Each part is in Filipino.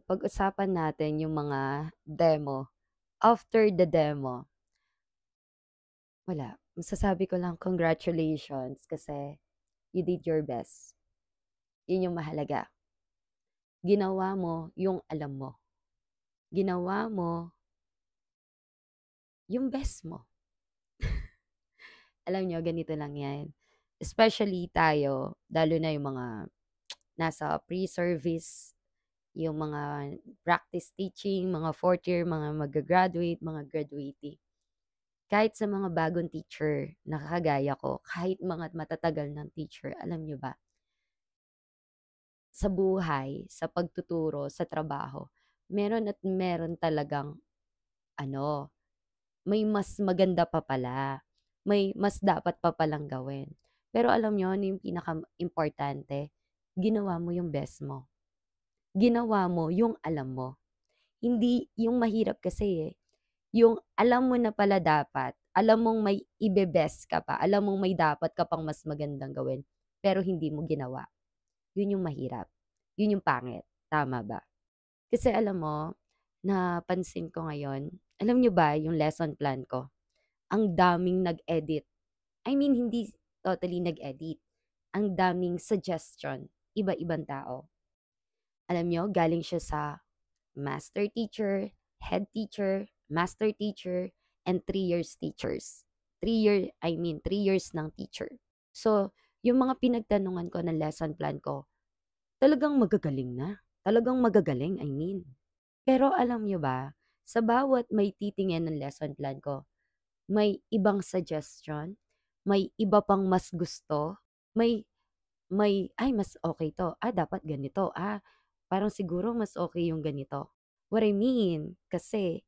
Pag-usapan natin yung mga demo. After the demo, wala. Masasabi ko lang congratulations kasi you did your best. Yun yung mahalaga. Ginawa mo yung alam mo. Ginawa mo yung best mo. Alam nyo, ganito lang yan. Especially tayo, lalo na yung mga nasa pre-service, yung mga practice teaching, mga fourth year, mga mag-graduate, mga graduating. Kahit sa mga bagong teacher na kagaya ko, kahit mga matatagal ng teacher, alam nyo ba, sa buhay, sa pagtuturo, sa trabaho, meron at meron talagang, ano, may mas maganda pa pala. May mas dapat pa palang gawin. Pero alam nyo, ano yung pinaka-importante? Ginawa mo yung best mo. Ginawa mo yung alam mo. Hindi, yung mahirap kasi yung alam mo na pala dapat, alam mong may ibe-best ka pa, alam mong may dapat ka pang mas magandang gawin, pero hindi mo ginawa. Yun yung mahirap. Yun yung pangit. Tama ba? Kasi alam mo, napansin ko ngayon, alam nyo ba yung lesson plan ko? Ang daming nag-edit. I mean, hindi totally nag-edit. Ang daming suggestion. Iba-ibang tao. Alam nyo, galing siya sa master teacher, head teacher, master teacher, and 3 years teachers. 3 years ng teacher. So, yung mga pinagtanungan ko ng lesson plan ko, talagang magagaling na. Talagang magagaling, I mean. Pero alam nyo ba, sa bawat may titingin ng lesson plan ko, may ibang suggestion, may iba pang mas gusto, ay, mas okay to. Dapat ganito. Parang siguro mas okay yung ganito. What I mean, kasi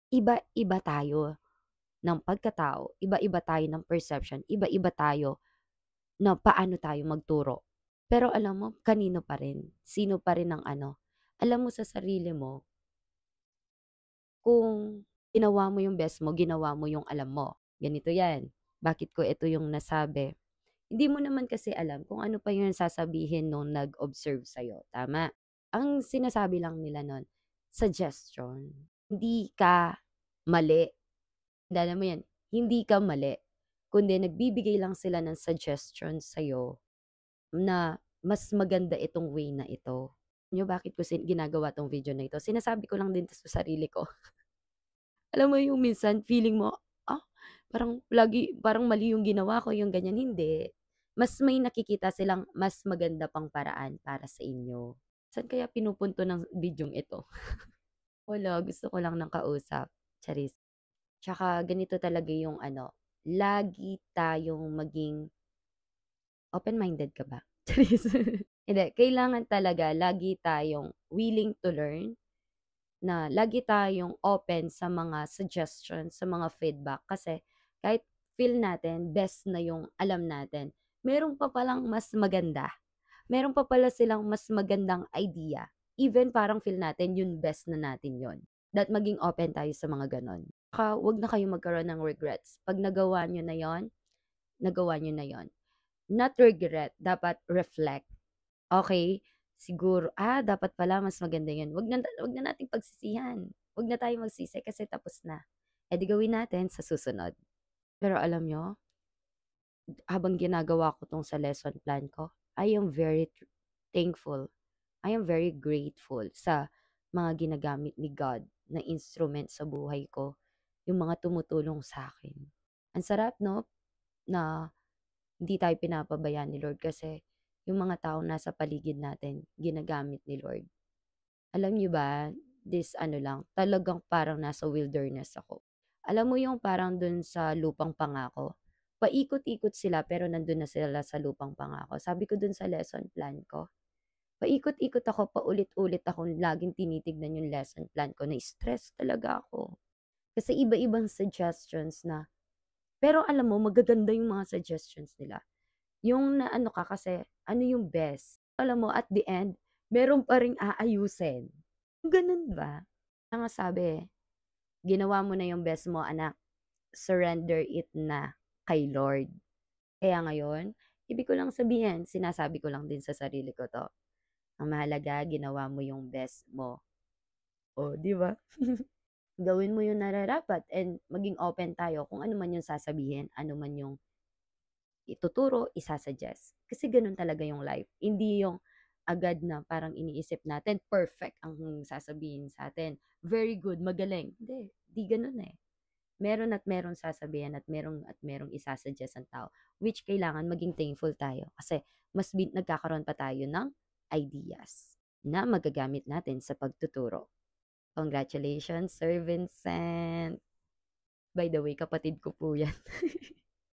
iba-iba tayo ng pagkatao, iba-iba tayo ng perception, iba-iba tayo na paano tayo magturo. Pero alam mo, kanino pa rin? Sino pa rin ang ano? Alam mo sa sarili mo, kung ginawa mo yung best mo, ginawa mo yung alam mo. Ganito yan. Bakit ko ito yung nasabi? Hindi mo naman kasi alam kung ano pa yung sasabihin nung nag-observe sa'yo. Tama? Ang sinasabi lang nila nun, suggestion. Hindi ka mali. Dala mo yan, hindi ka mali. Kundi nagbibigay lang sila ng suggestion sa'yo na mas maganda itong way na ito. Nyo bakit ko ginagawa tong video na ito? Sinasabi ko lang din sa sarili ko. Alam mo yung minsan feeling mo, parang mali yung ginawa ko, yung ganyan. Hindi. Mas may nakikita silang mas maganda pang paraan para sa inyo. Saan kaya pinupunto ng bidyong ito? Wala, gusto ko lang ng kausap. Charis. Tsaka ganito talaga yung ano, lagi tayong maging open-minded ka ba? Charis. Hindi, kailangan talaga lagi tayong willing to learn, na lagi tayong open sa mga suggestions, sa mga feedback. Kasi kahit feel natin, best na yung alam natin, meron pa palang mas maganda. Meron pa pala silang mas magandang idea. Even parang feel natin, yun best na natin yun. That maging open tayo sa mga ganon. Wag na kayong magkaroon ng regrets. Pag nagawa nyo na yon, nagawa nyo na yon. Not regret, dapat reflect. Okay, siguro, dapat pala mas maganda yun. Wag na nating pagsisihan. Wag na tayo magsisi kasi tapos na. E di gawin natin sa susunod. Pero alam nyo, habang ginagawa ko tong sa lesson plan ko, I am very thankful. I am very grateful sa mga ginagamit ni God na instrument sa buhay ko. Yung mga tumutulong sa akin. Ang sarap, no? Na hindi tayo pinapabayaan ni Lord kasi yung mga tao nasa paligid natin, ginagamit ni Lord. Alam niyo ba, this ano lang, talagang parang nasa wilderness ako. Alam mo yung parang dun sa lupang pangako, paikot-ikot sila pero nandun na sila sa lupang pangako. Sabi ko dun sa lesson plan ko, paikot-ikot ako, paulit-ulit ako, laging tinitignan yung lesson plan ko, na-stress talaga ako. Kasi iba-ibang suggestions na, pero alam mo, magaganda yung mga suggestions nila. Yung na ano ka kasi, ano yung best. Alam mo, at the end, meron pa ring aayusin. Ganun ba? Kaya nga sabi, ginawa mo na yung best mo, anak. Surrender it na kay Lord. Kaya ngayon, Ibig ko lang sabihin, sinasabi ko lang din sa sarili ko 'to, ang mahalaga ginawa mo yung best mo. Oh, 'di ba? Gawin mo yung nararapat and maging open tayo kung ano man yung sasabihin, ano man yung ituturo, Kasi gano'n talaga yung life. Hindi yung agad na parang iniisip natin perfect ang sasabihin sa atin, very good, magaling. Hindi, 'di gano'n, eh. Meron at merong sasabihin at merong ang tao, which kailangan maging thankful tayo kasi mas nagkakaroon pa tayo ng ideas na magagamit natin sa pagtuturo. Congratulations, Sir Vincent! By the way, kapatid ko po 'yan.